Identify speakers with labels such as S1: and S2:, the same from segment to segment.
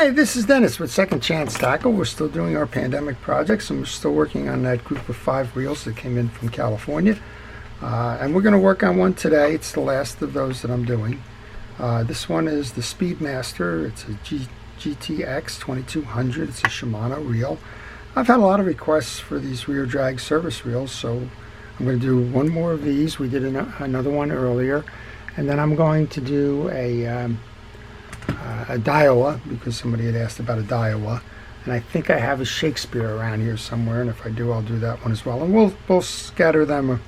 S1: Hi, this is Dennis with Second Chance Tackle. We're still doing our pandemic projects, and we're still working on that group of 5 reels that came in from California. And we're going to work on one today. It's the last of those that I'm doing. This one is the Speedmaster. It's a GTX 2200. It's a Shimano reel. I've had a lot of requests for these rear drag service reels, so I'm going to do one more of these. We did another one earlier, and then I'm going to do a Daiwa, because somebody had asked about a Daiwa, and I think I have a Shakespeare around here somewhere, and if I do, I'll do that one as well. And we'll scatter them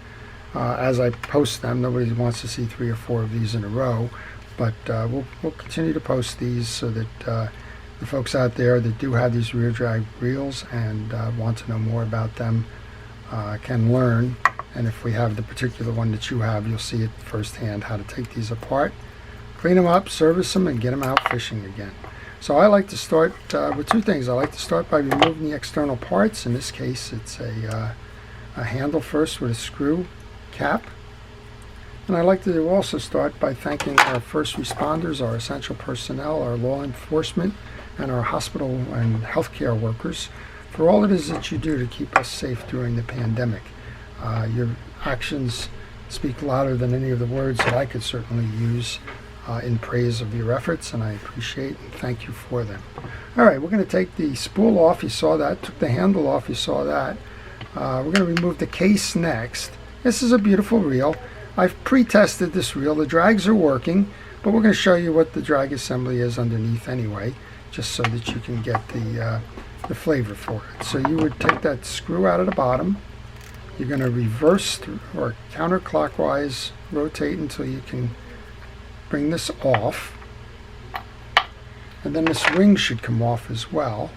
S1: as I post them. Nobody wants to see 3 or 4 of these in a row, but we'll continue to post these so that the folks out there that do have these rear drag reels and want to know more about them can learn. And if we have the particular one that you have, you'll see it firsthand how to take these apart, clean them up, service them, and get them out fishing again. So I like to start with 2 things. I like to start by removing the external parts. In this case, it's a handle first with a screw cap. And I like to also start by thanking our first responders, our essential personnel, our law enforcement, and our hospital and healthcare workers for all it is that you do to keep us safe during the pandemic. Your actions speak louder than any of the words that I could certainly use in praise of your efforts, and I appreciate and thank you for them. All right, we're going to take the spool off. You saw that. Took the handle off. You saw that. We're going to remove the case next. This is a beautiful reel. I've pre-tested this reel. The drags are working, but we're going to show you what the drag assembly is underneath anyway, just so that you can get the flavor for it. So you would take that screw out of the bottom. You're going to reverse or counterclockwise rotate until you can bring this off, and then this ring should come off as well.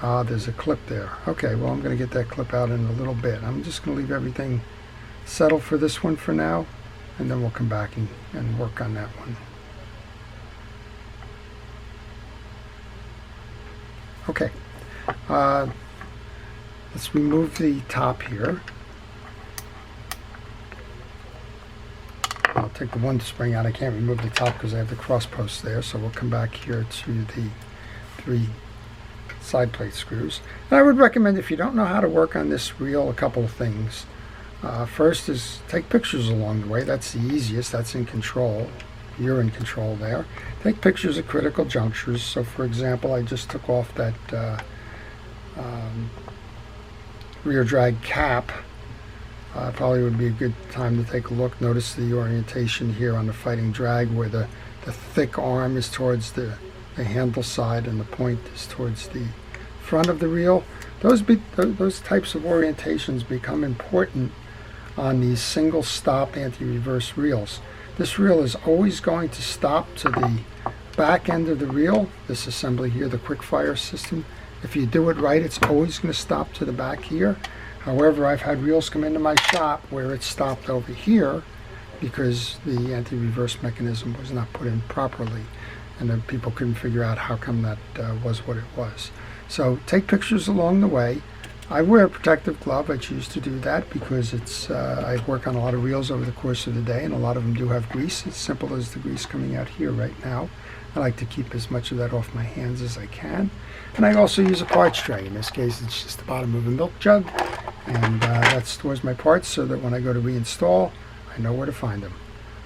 S1: There's a clip there. Okay, well, I'm going to get that clip out in a little bit. I'm just going to leave everything settled for this one for now, and then we'll come back and work on that one. Okay, let's remove the top here. I'll take the one spring out. I can't remove the top because I have the cross posts there, so we'll come back here to the 3 side plate screws. And I would recommend, if you don't know how to work on this reel, a couple of things. First is take pictures along the way. That's the easiest. That's in control. You're in control there. Take pictures at critical junctures. So for example, I just took off that rear drag cap. Probably would be a good time to take a look. Notice the orientation here on the fighting drag, where the thick arm is towards the handle side and the point is towards the front of the reel. Those types of orientations become important on these single stop anti-reverse reels. This reel is always going to stop to the back end of the reel. This assembly here, the quick fire system, if you do it right, it's always going to stop to the back here. However, I've had reels come into my shop where it stopped over here because the anti-reverse mechanism was not put in properly, and then people couldn't figure out how come that was what it was. So take pictures along the way. I wear a protective glove. I choose to do that because it's I work on a lot of reels over the course of the day, and a lot of them do have grease. It's simple as the grease coming out here right now. I like to keep as much of that off my hands as I can. And I also use a parts tray. In this case, it's just the bottom of a milk jug, and that stores my parts so that when I go to reinstall, I know where to find them.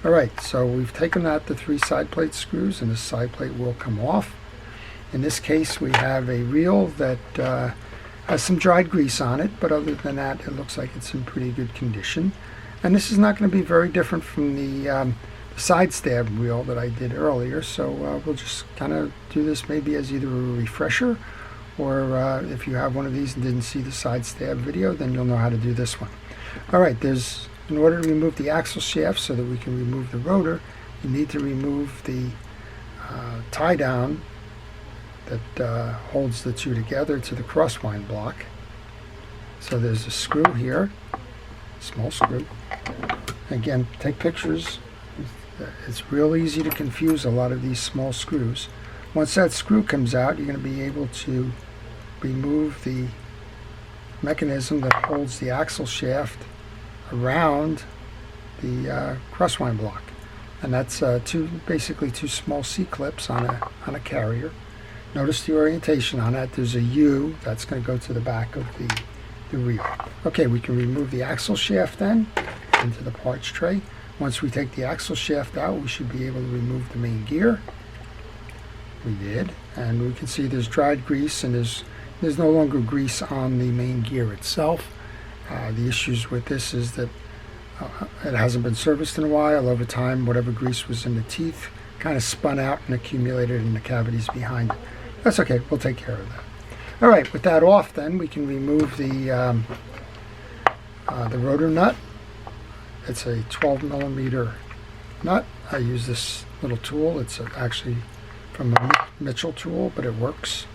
S1: All right, so we've taken out the 3 side plate screws, and this side plate will come off. In this case, we have a reel that has some dried grease on it, but other than that, it looks like it's in pretty good condition. And this is not going to be very different from the side stab reel that I did earlier, so we'll just kind of do this maybe as either a refresher, or if you have one of these and didn't see the side stab video, then you'll know how to do this one. All right, in order to remove the axle shaft so that we can remove the rotor, you need to remove the tie down that holds the 2 together to the crosswind block. So there's a screw here, small screw. Again, take pictures. It's real easy to confuse a lot of these small screws. Once that screw comes out, you're going to be able to remove the mechanism that holds the axle shaft around the crosswind block. And that's basically two small C-clips on a carrier. Notice the orientation on that. There's a U that's going to go to the back of the reel. Okay, we can remove the axle shaft then into the parts tray. Once we take the axle shaft out, we should be able to remove the main gear. We did, and we can see there's dried grease, and there's no longer grease on the main gear itself. The issues with this is that it hasn't been serviced in a while. Over time, whatever grease was in the teeth kind of spun out and accumulated in the cavities behind it. That's okay, we'll take care of that. All right, with that off then, we can remove the rotor nut. It's a 12mm nut. I use this little tool. It's actually from a Mitchell tool, but it works.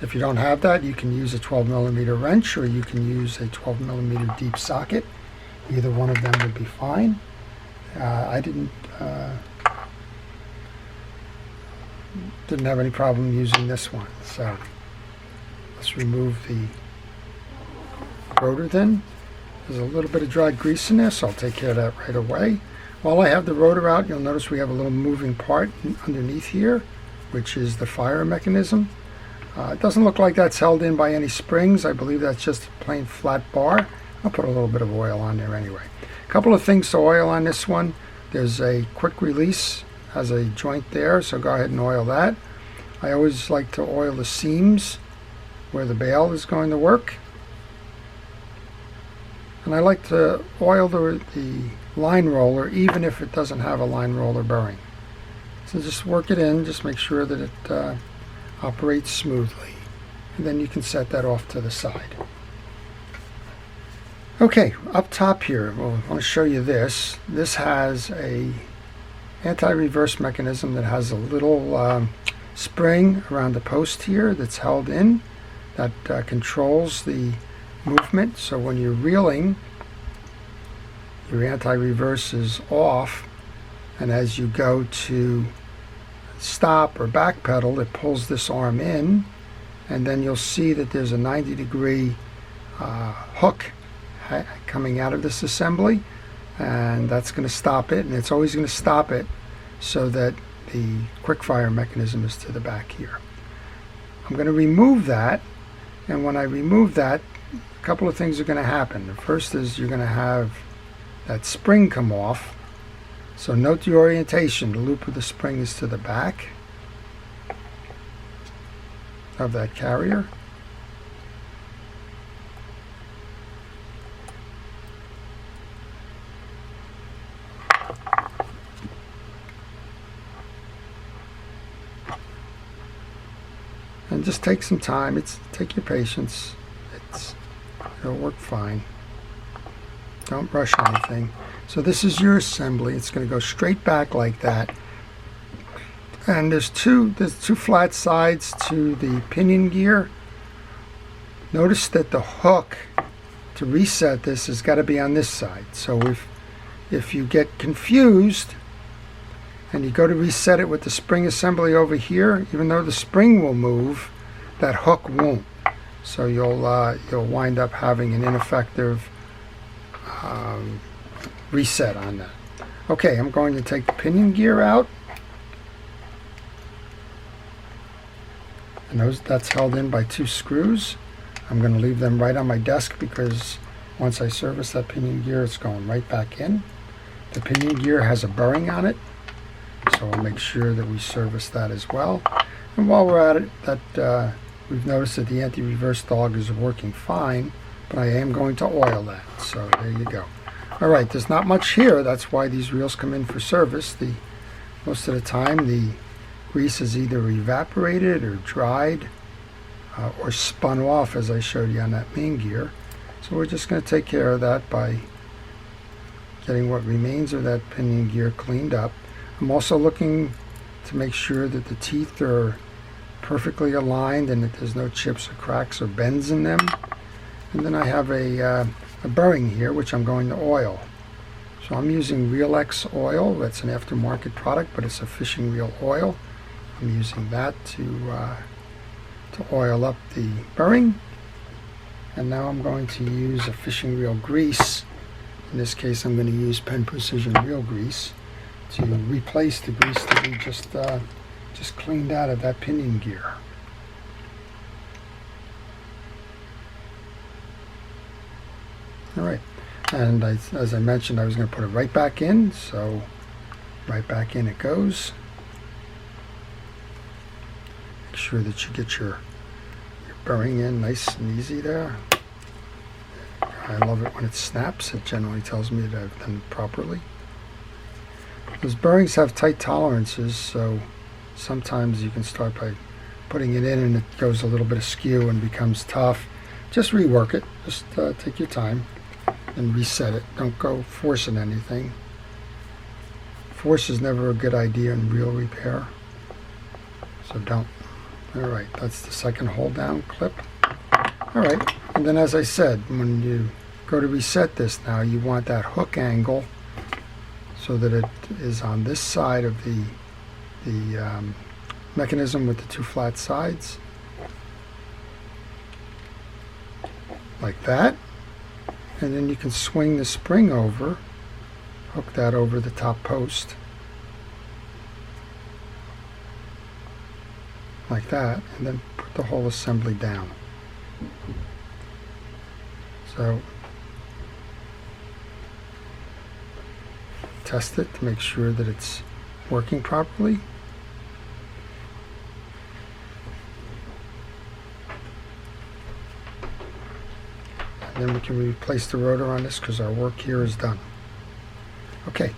S1: If you don't have that, you can use a 12mm wrench, or you can use a 12mm deep socket. Either one of them would be fine. I didn't have any problem using this one. So let's remove the rotor then. There's a little bit of dried grease in there, so I'll take care of that right away. While I have the rotor out, you'll notice we have a little moving part underneath here, which is the fire mechanism. It doesn't look like that's held in by any springs. I believe that's just a plain flat bar. I'll put a little bit of oil on there anyway. A couple of things to oil on this one. There's a quick release, has a joint there, so go ahead and oil that. I always like to oil the seams where the bail is going to work. And I like to oil the line roller even if it doesn't have a line roller bearing. So just work it in, just make sure that it operates smoothly. And then you can set that off to the side. Okay, up top here, I want to show you this. This has a anti-reverse mechanism that has a little spring around the post here that's held in that controls the movement. So when you're reeling, your anti-reverse is off, and as you go to stop or back pedal, it pulls this arm in, and then you'll see that there's a 90-degree hook coming out of this assembly, and that's going to stop it, and it's always going to stop it so that the quick fire mechanism is to the back here. I'm going to remove that, and when I remove that, a couple of things are going to happen. The first is you're going to have that spring come off. So note the orientation. The loop of the spring is to the back of that carrier. And just take some time. Take your patience. It'll work fine. Don't rush anything. So this is your assembly. It's going to go straight back like that. And there's two flat sides to the pinion gear. Notice that the hook to reset this has got to be on this side. So if you get confused and you go to reset it with the spring assembly over here, even though the spring will move, that hook won't. So you'll wind up having an ineffective reset on that. Okay, I'm going to take the pinion gear out, and that's held in by two screws. I'm going to leave them right on my desk because once I service that pinion gear, it's going right back in. The pinion gear has a bearing on it, so we'll make sure that we service that as well. And while we're at it, we've noticed that the anti-reverse dog is working fine, but I am going to oil that. So there you go. All right, there's not much here. That's why these reels come in for service. Most of the time, the grease is either evaporated or dried or spun off, as I showed you on that main gear. So we're just going to take care of that by getting what remains of that pinion gear cleaned up. I'm also looking to make sure that the teeth are perfectly aligned and that there's no chips or cracks or bends in them. And then I have a bearing here which I'm going to oil. So I'm using Real-X oil. That's an aftermarket product, but it's a fishing reel oil. I'm using that to oil up the bearing. And now I'm going to use a fishing reel grease. In this case, I'm going to use Penn Precision reel grease to replace the grease that we just cleaned out of that pinion gear. All right, and as I mentioned, I was going to put it right back in, so right back in it goes. Make sure that you get your bearing in nice and easy there. I love it when it snaps. It generally tells me that I've done it properly. Those bearings have tight tolerances, so sometimes you can start by putting it in and it goes a little bit askew and becomes tough. Just rework it. Just take your time and reset it. Don't go forcing anything. Force is never a good idea in real repair, so don't. Alright, that's the second hold down clip. Alright, and then as I said, when you go to reset this now, you want that hook angle so that it is on this side of the mechanism with the two flat sides. Like that. And then you can swing the spring over, hook that over the top post, like that, and then put the whole assembly down. So test it to make sure that it's working properly. And then we can replace the rotor on this because our work here is done. Okay,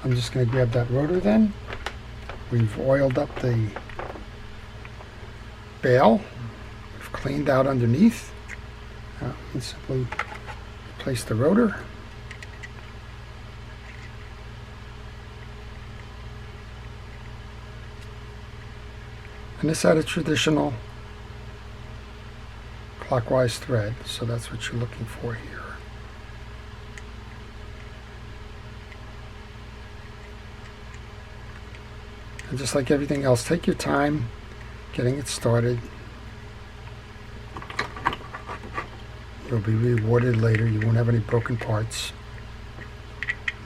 S1: I'm just going to grab that rotor then. We've oiled up the bail. We've cleaned out underneath. And simply replace the rotor. And this had a traditional clockwise thread, so that's what you're looking for here. And just like everything else, take your time getting it started. You'll be rewarded later. You won't have any broken parts.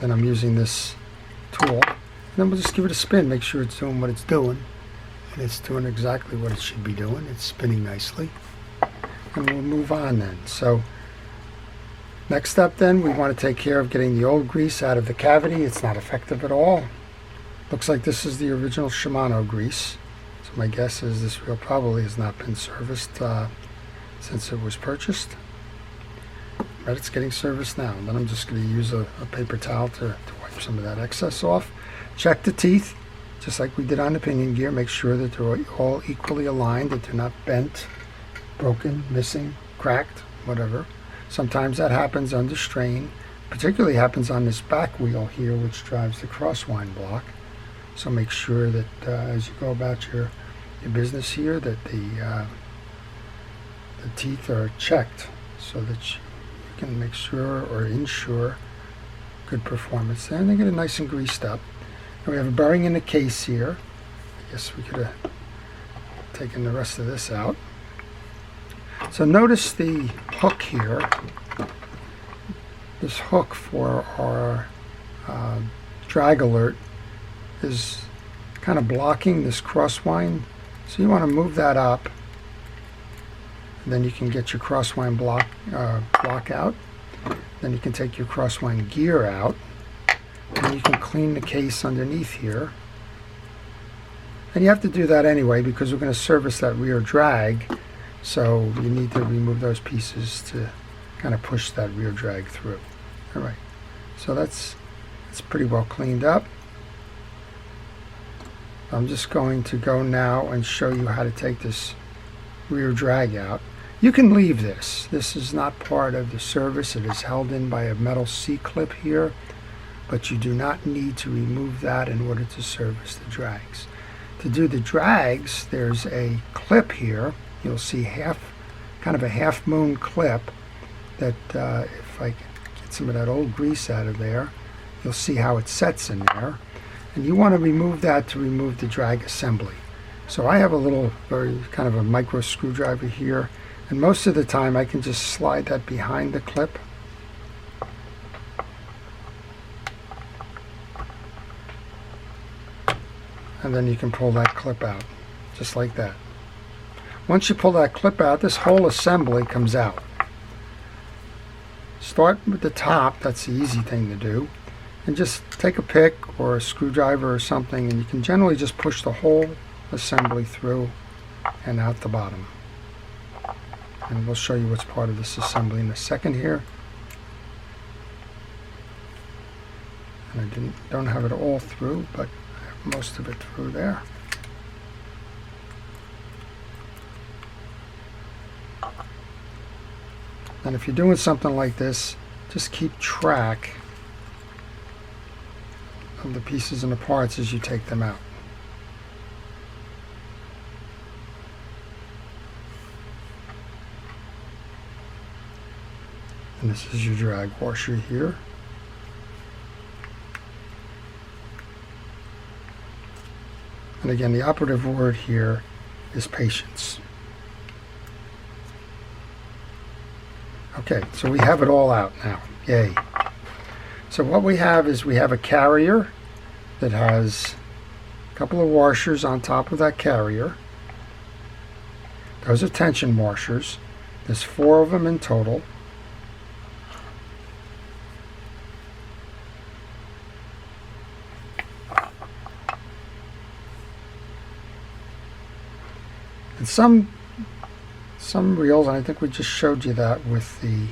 S1: Then I'm using this tool. And then we'll just give it a spin, make sure it's doing what it's doing. And it's doing exactly what it should be doing. It's spinning nicely. And we'll move on then. So next up then, we want to take care of getting the old grease out of the cavity. It's not effective at all. Looks like this is the original Shimano grease. So my guess is this reel probably has not been serviced since it was purchased. But it's getting serviced now. And then I'm just going to use a paper towel to wipe some of that excess off. Check the teeth, just like we did on the pinion gear. Make sure that they're all equally aligned, that they're not bent, broken, missing, cracked, whatever. Sometimes that happens under strain. Particularly happens on this back wheel here, which drives the crosswind block. So make sure that as you go about your business here, that the teeth are checked so that you can make sure or ensure good performance. And they get it nice and greased up. And we have a bearing in the case here. I guess we could have taken the rest of this out. So notice the hook here. This hook for our drag alert is kind of blocking this crosswind. So you want to move that up. And then you can get your crosswind block out. Then you can take your crosswind gear out. And you can clean the case underneath here. And you have to do that anyway because we're going to service that rear drag. So you need to remove those pieces to kind of push that rear drag through. All right, so that's pretty well cleaned up. I'm just going to go now and show you how to take this rear drag out. You can leave this. This is not part of the service. It is held in by a metal C-clip here, but you do not need to remove that in order to service the drags. To do the drags, there's a clip here. You'll see kind of a half moon clip that if I get some of that old grease out of there, you'll see how it sets in there. And you want to remove that to remove the drag assembly. So I have a little, very kind of a micro screwdriver here, and most of the time I can just slide that behind the clip. and then you can pull that clip out, just like that. Once you pull that clip out, this whole assembly comes out. Start with the top, that's the easy thing to do, and just take a pick or a screwdriver or something, and you can generally just push the whole assembly through and out the bottom. And we'll show you what's part of this assembly in a second here. And I don't have it all through, but I have most of it through there. And if you're doing something like this, just keep track of the pieces and the parts as you take them out. And this is your drag washer here. And again, the operative word here is patience. Okay, so we have it all out now. Yay. So what we have is we have a carrier that has a couple of washers on top of that carrier. Those are tension washers. There's 4 of them in total. And some reels, and I think we just showed you that with the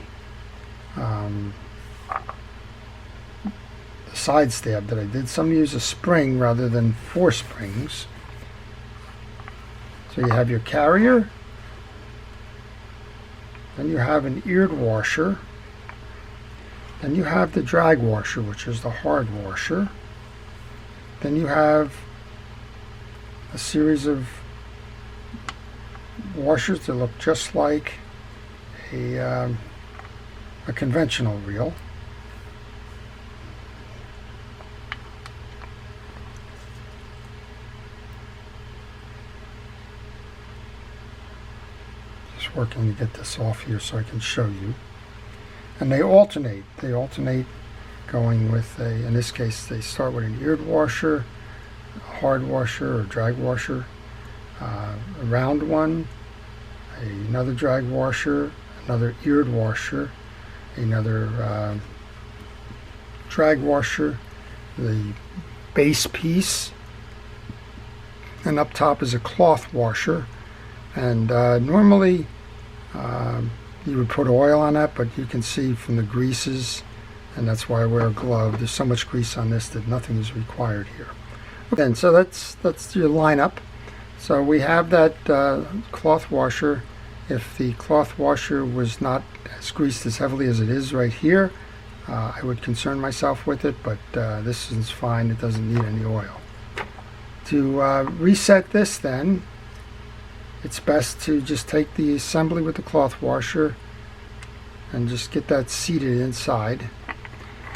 S1: side stab that I did. Some use a spring rather than 4 springs. So you have your carrier, then you have an eared washer, then you have the drag washer, which is the hard washer, then you have a series of washers that look just like a conventional reel. Just working to get this off here so I can show you. And they alternate. They alternate going with a, in this case, they start with an eared washer, a hard washer or drag washer, a round one, another drag washer, another eared washer, another drag washer, the base piece, and up top is a cloth washer. And normally you would put oil on that, but you can see from the greases, and that's why I wear a glove, there's so much grease on this that nothing is required here. Okay, so that's your lineup. So we have that cloth washer. If the cloth washer was not as greased as heavily as it is right here, I would concern myself with it, but this is fine. It doesn't need any oil. To reset this then, it's best to just take the assembly with the cloth washer and just get that seated inside.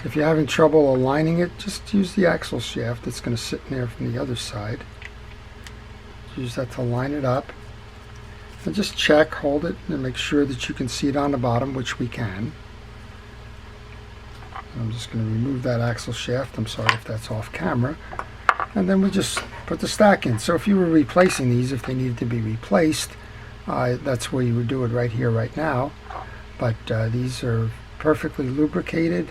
S1: If you're having trouble aligning it, just use the axle shaft that's going to sit in there from the other side. Use that to line it up. And just check, hold it, and make sure that you can see it on the bottom, which we can. I'm just going to remove that axle shaft. I'm sorry if that's off camera. And then we just put the stack in. So if you were replacing these, if they needed to be replaced, that's where you would do it right here, right now. But these are perfectly lubricated.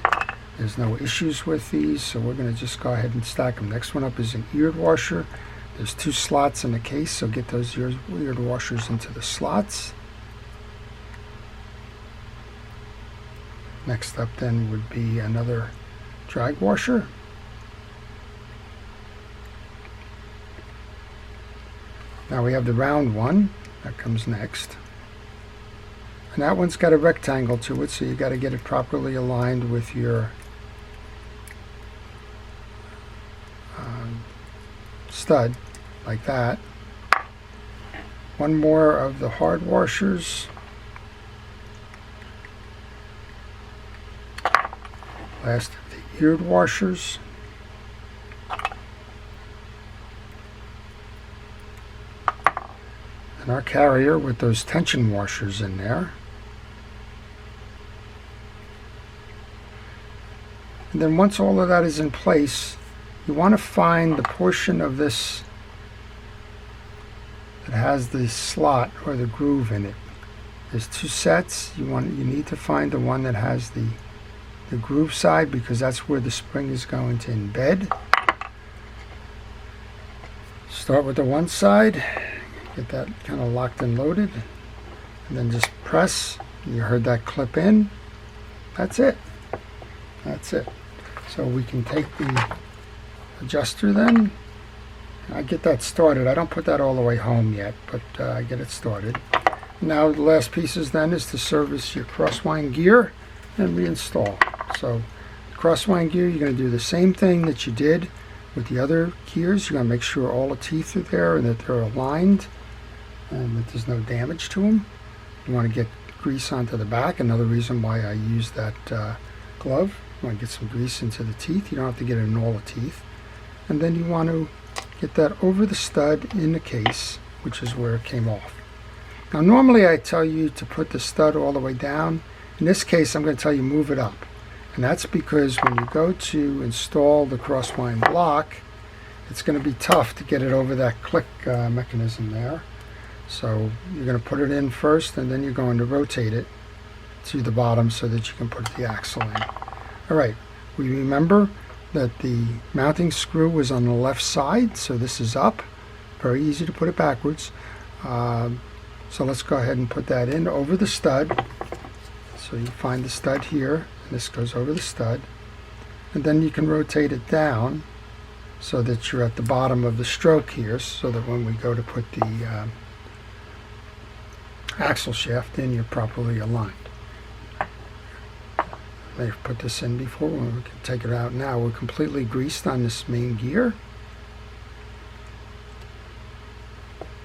S1: There's no issues with these, so we're going to just go ahead and stack them. Next one up is an eared washer. There's 2 slots in the case, so get those eared washers into the slots. Next up then would be another drag washer. Now we have the round one that comes next. And that one's got a rectangle to it, so you got to get it properly aligned with your stud, like that. One more of the hard washers. Last of the eared washers. And our carrier with those tension washers in there. And then once all of that is in place, you want to find the portion of this that has the slot or the groove in it. There's two sets. You need to find the one that has the groove side, because that's where the spring is going to embed. Start with the one side, get that kind of locked and loaded, and then just press. You heard that clip in. That's it. That's it. So we can take the adjuster then. I get that started. I don't put that all the way home yet, but I get it started. Now the last pieces then is to service your crosswind gear and reinstall. So crosswind gear, you're going to do the same thing that you did with the other gears. You're going to make sure all the teeth are there and that they're aligned and that there's no damage to them. You want to get grease onto the back. Another reason why I use that glove. You want to get some grease into the teeth. You don't have to get it in all the teeth. And then you want to get that over the stud in the case, which is where it came off. Now normally I tell you to put the stud all the way down. In this case I'm going to tell you move it up. And that's because when you go to install the crosswind block, it's going to be tough to get it over that click mechanism there. So you're going to put it in first, and then you're going to rotate it to the bottom so that you can put the axle in. Alright, we remember that the mounting screw was on the left side, so this is up. Very easy to put it backwards. So let's go ahead and put that in over the stud. So you find the stud here, and this goes over the stud. And then you can rotate it down so that you're at the bottom of the stroke here, so that when we go to put the axle shaft in, you're properly aligned. They've put this in before. We can take it out now. We're completely greased on this main gear.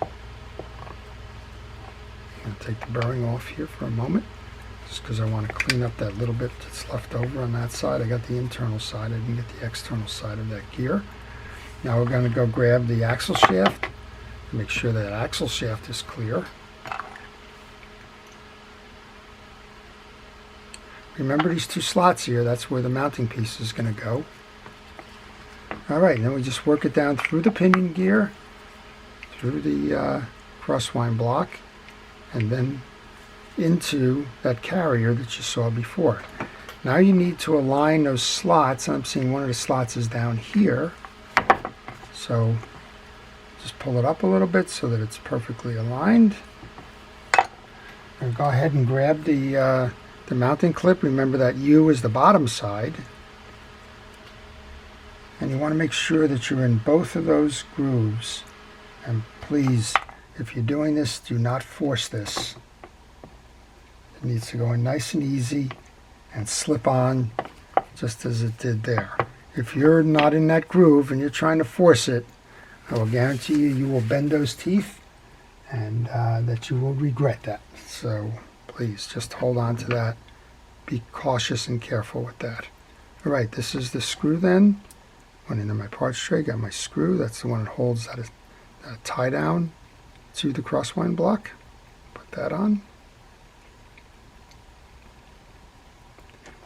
S1: I'll take the bearing off here for a moment, just because I want to clean up that little bit that's left over on that side. I got the internal side. I didn't get the external side of that gear. Now we're going to go grab the axle shaft. Make sure that axle shaft is clear. Remember these two slots here, that's where the mounting piece is going to go. Alright, then we just work it down through the pinion gear, through the crosswind block, and then into that carrier that you saw before. Now you need to align those slots. I'm seeing one of the slots is down here. So just pull it up a little bit so that it's perfectly aligned. And go ahead and grab the mounting clip. Remember that U is the bottom side, and you want to make sure that you're in both of those grooves. And please, if you're doing this, do not force this. It needs to go in nice and easy and slip on just as it did there. If you're not in that groove and you're trying to force it, I will guarantee you will bend those teeth, and that you will regret that. So please just hold on to that. Be cautious and careful with that. Alright, this is the screw then. Went into my parts tray, got my screw. That's the one that holds that tie down to the crosswind block. Put that on.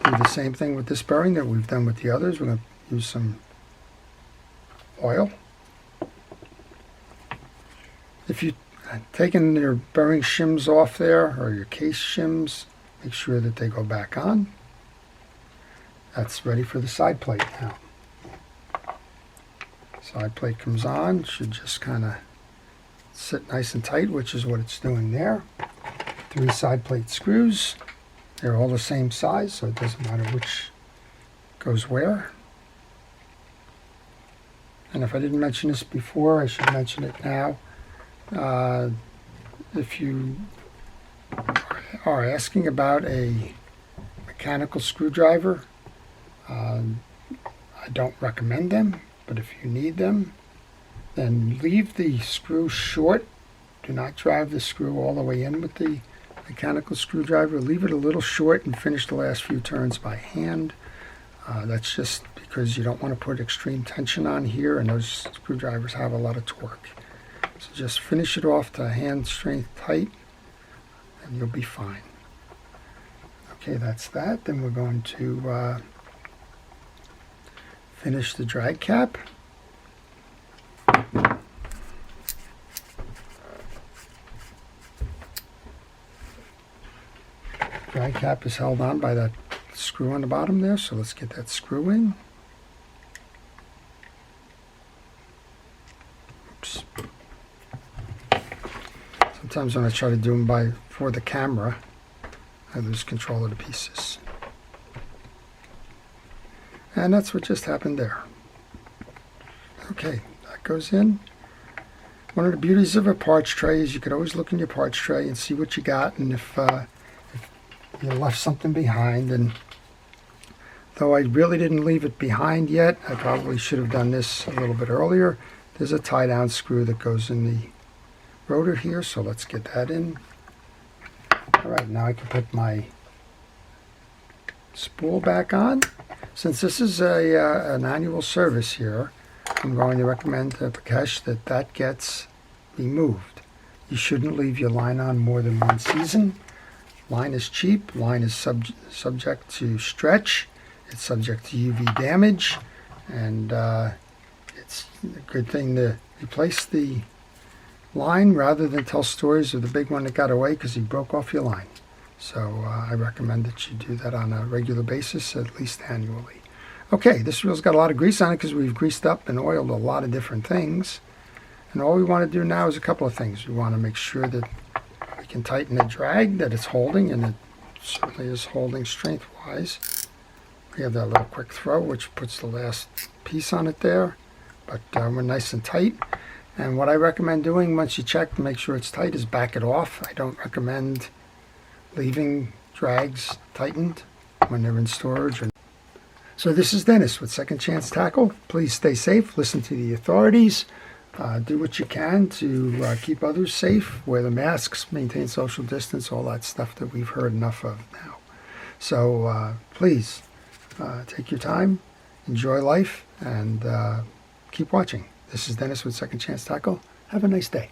S1: Do the same thing with this bearing that we've done with the others. We're going to use some oil. If you've taken your bearing shims off there, or your case shims, make sure that they go back on. That's ready for the side plate now. Side plate comes on, should just kind of sit nice and tight, which is what it's doing there. 3 side plate screws. They're all the same size, so it doesn't matter which goes where. And if I didn't mention this before, I should mention it now. If you are asking about a mechanical screwdriver, I don't recommend them, but if you need them, then leave the screw short. Do not drive the screw all the way in with the mechanical screwdriver. Leave it a little short and finish the last few turns by hand. That's just because you don't want to put extreme tension on here, and those screwdrivers have a lot of torque. So just finish it off to hand strength tight, and you'll be fine. Okay, that's that. Then we're going to finish the drag cap. drag cap is held on by that screw on the bottom there, so let's get that screw in. Oops. Sometimes when I try to do them for the camera, I lose control of the pieces. And that's what just happened there. Okay, that goes in. One of the beauties of a parts tray is you could always look in your parts tray and see what you got, and if you left something behind. And though I really didn't leave it behind yet, I probably should have done this a little bit earlier. There's a tie down screw that goes in the rotor here, so let's get that in. Alright, now I can put my spool back on. Since this is an annual service here, I'm going to recommend to Prakash that gets removed. You shouldn't leave your line on more than one season. Line is cheap. Line is subject to stretch. It's subject to UV damage. And it's a good thing to replace the line rather than tell stories of the big one that got away because he broke off your line. So I recommend that you do that on a regular basis, at least annually. Okay, this reel's got a lot of grease on it because we've greased up and oiled a lot of different things. And all we want to do now is a couple of things. We want to make sure that we can tighten the drag that it's holding, and it certainly is holding strength-wise. We have that little quick throw, which puts the last piece on it there. But we're nice and tight. And what I recommend doing once you check to make sure it's tight is back it off. I don't recommend leaving drags tightened when they're in storage. So this is Dennis with Second Chance Tackle. Please stay safe, listen to the authorities, do what you can to keep others safe, wear the masks, maintain social distance, all that stuff that we've heard enough of now. So please take your time, enjoy life, and keep watching. This is Dennis with Second Chance Tackle. Have a nice day.